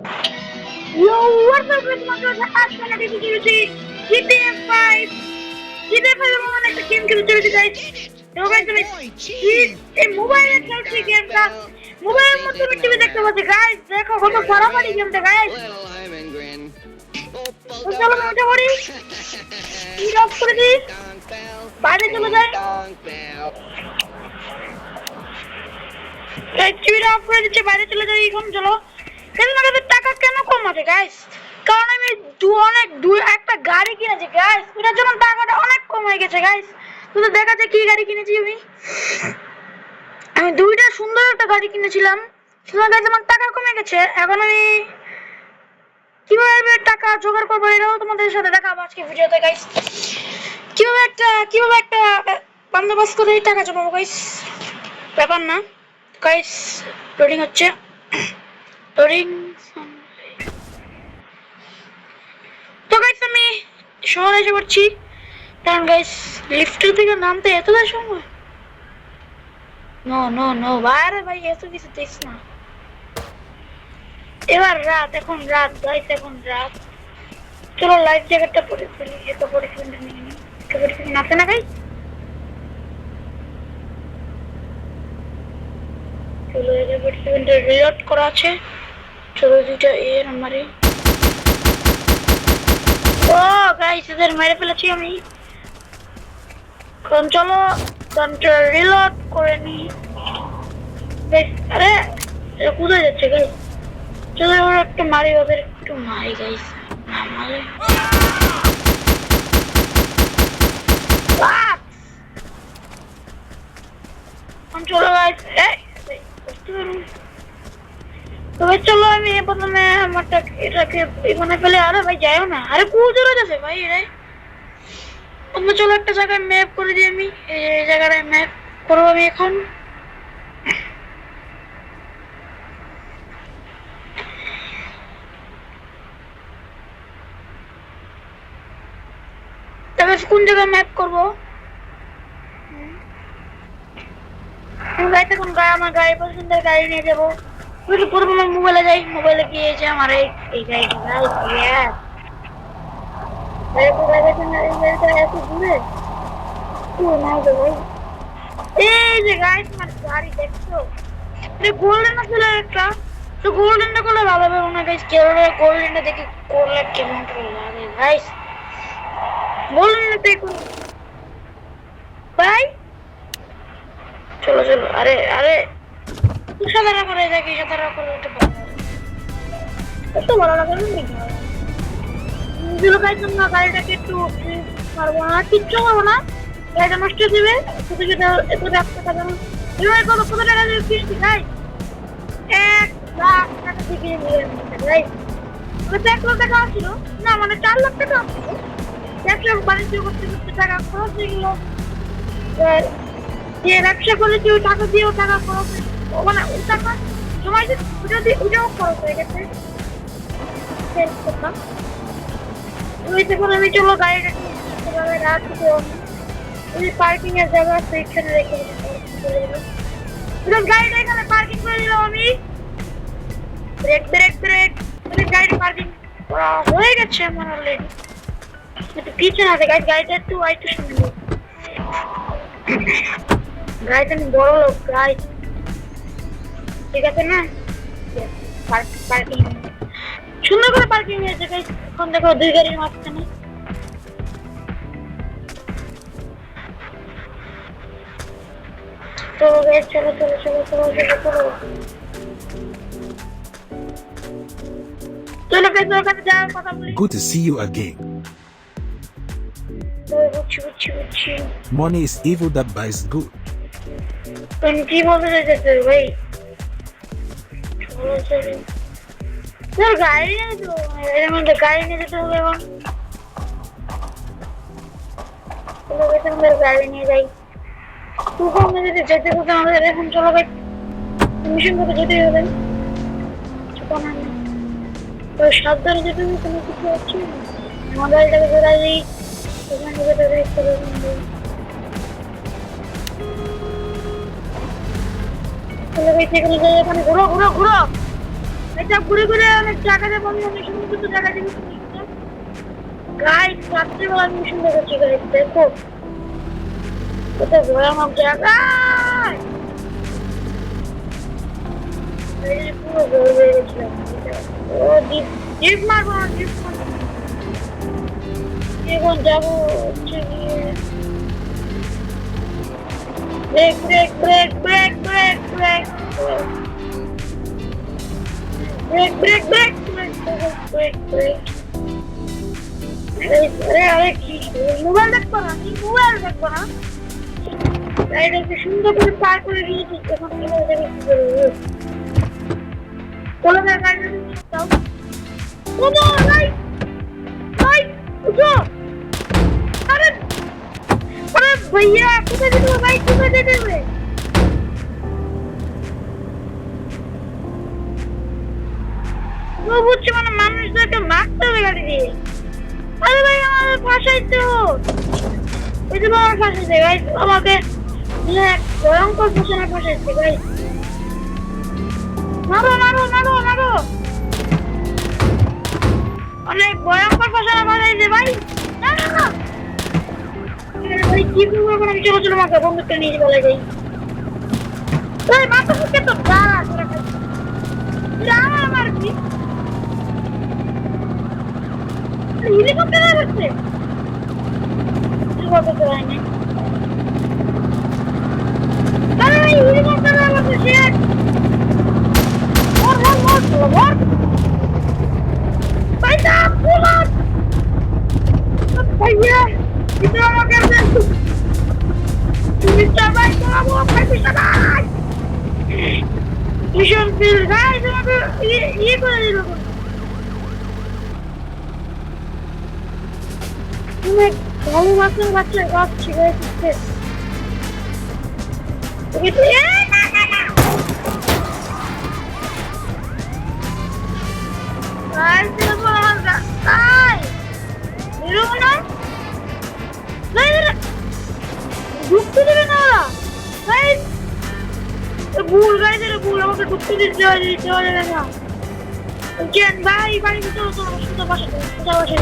Yo, what's up guys? আজকে আমরা দেখতে চলেছি GTA 5 GTA 5 এর মধ্যে একটা গেম খেলতে চলেছি গাইস। তো গাইস আমি এই মোবাইলে খেলছি গেমটা। মোবাইলের মধ্যে আমি টিভি দেখতে পাচ্ছি গাইস। দেখো কত ফাটাফাটি গেমটা গাইস। তো চলো মজা করি। স্পিড অফ করে দিই। বাইরে চলে যাই। স্পিড অফ করে দিচ্ছি, বাইরে চলে যাই এখন। চলো টাকা কেন কম আছে গাইস? কারণ আমি একটা গাড়ি কিনেছি গাইস, এটার জন্য টাকাটা অনেক কম হয়ে গেছে গাইস। তুমি দেখা যায় কি গাড়ি কিনেছি আমি দুইটা সুন্দর একটা গাড়ি কিনেছিলাম, সেটা গাইস আমার টাকা কমে গেছে। এখন আমি কিভাবে টাকা জোগাড় করবো এটাও তোমাদের সাথে দেখাবো আজকে ভিডিওতে গাইস। কিভাবে একটা বন্দোবস্ত করে টাকা জমাবো গাইস, ব্যাপার না গাইস। লোডিং হচ্ছে, লোডিং। তো গাইস আমি শহরে এসে পড়ছি। কারণ গাইস লিফটের থেকে নামতে এতটা সময়, নো নো নো বাইরে ভাই এত কিছু দিস না। এবার রাত, এখন রাত গাইস, এখন রাত। চলো লাইফ জ্যাকেটটা পরে ফেলি, এটা পরে ফেলি নিয়ে নিই। এটা পরে ফেলি নাচে না গাইস। চলো এটা পরে ফেলি, রিলোড করা আছে। চলো দুইটা এর আমারে। ও গাইস এদের মেরে ফেলেছি আমি। এখন চলো কন্ট্রোল রিলোড করে নি। আরে কোথায় যাচ্ছে গাইস? চলো ওরা একটু মারি, ওদের একটু মারি গাইস। না মারে চলো গাইস। তবে চলো আমি প্রথমে আমারটা এটাকে এখানে ফেলে। আরে ভাই যাইও না, আরে কোথায় যাচ্ছে ভাই এরাই। আমরা চলো একটা জায়গায় ম্যাপ করে দিই আমি। এই জায়গায় ম্যাপ করবো আমি এখন। তবে কোন জায়গায় ম্যাপ করবো? আমার গাড়ি পছন্দের গাড়ি নিয়ে যাবো। করবো আমার মোবাইলে যাই, মোবাইলে গিয়ে যে আমার এই গাড়িটা এত দূরে এই যে গাড়ি, তোমার গাড়ি দেখছো গোল্ডেন ছিল একটা। তো গোল্ডেনটা করলে ভালো হবে না গাইস। গোল্ডেনটা দেখে করলে কেমন লাগে গাইস। গোল্ডেনটা ভাই চলো চলো। আরে আরে সাধারণ করে দেখি, সাধারণ করে একটু ভালো লাগে না। গাড়িটাকে একটু পারবো না, কিচ্ছু পারবো না। গাড়িটা নষ্ট দিবে শুধু শুধু এত ব্যবসা টাকা কত টাকা দিয়ে কিনছি ভাই? 1,00,000 টাকা দিয়ে কিনে নিয়ে ভাই। 1,00,000 টাকা ছিল না, মানে 4,00,000 টাকা ছিল। ব্যবসা বাণিজ্য করতে করতে টাকা খরচ হয়ে গেল। যে ব্যবসা করেছি ওই টাকা দিয়েও টাকা খরচ, মানে ওই টাকা জমাই ওটা দিয়ে ওটাও খরচ হয়ে গেছে। আমি চলো গাড়িটা রাত পার্কিং এর জায়গা আছে, এখানে রেখে গাড়িটা এখানে পার্কিং করে দিলাম আমি। ব্রেক ব্রেক ব্রেক, গাড়ি পার্কিং করা হয়ে গেছে আমার অলরেডি। একটু পিছনে আছে গাড়ি, গাড়িটা একটু আইটু সুন্দর। গাড়িটা বড় লোক গাড়ি, ঠিক আছে না? পার্কিং সুন্দর করে পার্কিং হয়েছে গাইস। এখন দেখো দুই গাড়ির মাঝখানে। তো গাইস চলো চলো চলো চলো চলো চলো চলো গাইস ওর কাছে যাওয়ার কথা বলি। Good to see you again. বুঝছি। Money is evil that buys good. তুমি কি বলতে চাইছো ভাই? চলো গাড়ি নিয়ে যেতে হবে, এর মধ্যে গাড়ি নিয়ে যেতে হবে। এবং চলো গাইস আমাদের গাড়ি নিয়ে যাই। তুই যদি যেতে হবে আমাদের এখন। চলো গাইস মিশন করতে যেতে হবে। সাবধানে যেতে হবে, কোনো কিছু হচ্ছে না। আমার গাড়িটাকে বেড়া দিই এখানে যেতে দেখতে হবে। চলো গাইস এখানে যাই, এখানে ঘুরো ঘুরো ঘুরো। এটা ঘুরে ঘুরে অনেক জায়গাতে বন্ধু অনেক সুন্দর সুন্দর জায়গা দেখি গাইস রাত্রিবেলা মিশন দেখাচ্ছি গাইস দেখো কত ভয়ানক জায়গা পুরো ভয় হয়ে গেছিলাম ও জিপ মারবো না জিপ মারবো এখন যাবো হচ্ছে গিয়ে break break break break break break break break break break break break আরে আরে কি মোবাইল দেখবো না কি মোবাইল দেখবো না রাইডারকে সুন্দর করে পার করে দিয়েছি এখন কিভাবে যাবে কি করবো চলো না গাড়ি দাও ও নো ভাই ভাই উঠো আরে আরে ভাইয়া কোথায় যেতে হবে ভাই কোথায় যেতে হবে ও বুঝছি মানে মানুষদেরকে মারতে হবে গাড়ি দিয়ে আরে ভাই আমাদের বাসায় তো ওই যে আমার ফাঁসাইছে ভাই আমাকে ভয়ঙ্কর ফসনা ফাঁসাইছে ভাই মারো মারো মারো মারো অনেক ভয়ঙ্কর ফসনা ফাঁসাইছে ভাই না না না ভাই কি করবো এখন আমি চলো চলো মাকে বন্ধুকে নিয়ে বলে যাই ভাই মাথা ফুটে তো দাঁড়া করে দাঁড়া আমার কি হেলিকপ্টার আসছে হেলিকপ্টার আইনে আরে ভাই হেলিকপ্টার আসছে শেয়ার মর ভাই না পুলার ভাইয়া এটা আমাকে তুমি সবাই চালাবো ভাই সবাই মিশন ফিল ভাই তোমাকে ইয়ে করে দিল তুমি ভালো বাচ্চা বাচ্চা গাচ্ছি গাইছে তুমি না না না ভাই দেখো আমার গাই এরকম না ভাই ঢুকতে দেবে না ভাই ভুল গাইছে ভুল আমাকে ঢুকতে দিতে যাবে না কেন ভাই বাড়ি ভিতরে তো সুন্দর বাসা কোথাও বসে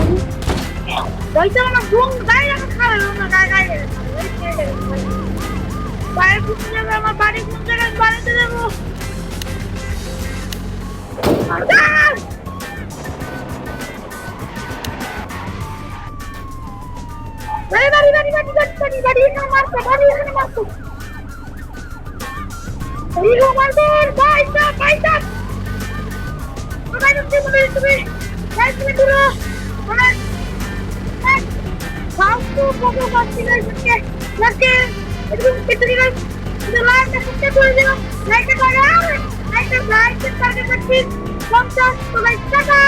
ভাই তো আমার ঘুম গাই আমার খাবে না গাই গাই বাইরে কোন জায়গায় আমার বাড়ি কোন জায়গায় বাড়িতে দেবো বাড়ি বাড়ি বাড়ি বাড়ি বাড়ি বাড়ি এখানে মারতো বাড়ি এখানে মারতো হিরো মারবেন ভাই স্যার ভাই স্যার ভাই তুমি তুমি দূরে মানে ফালতু কত বাচ্চা গাইছে নাকি এরকম কিছু গাইছে যে লাইটটা করতে করে দিল লাইটটা লাগাও লাইটটা লাইটটা টার্গেট করছি 50 তো লাইট টাকা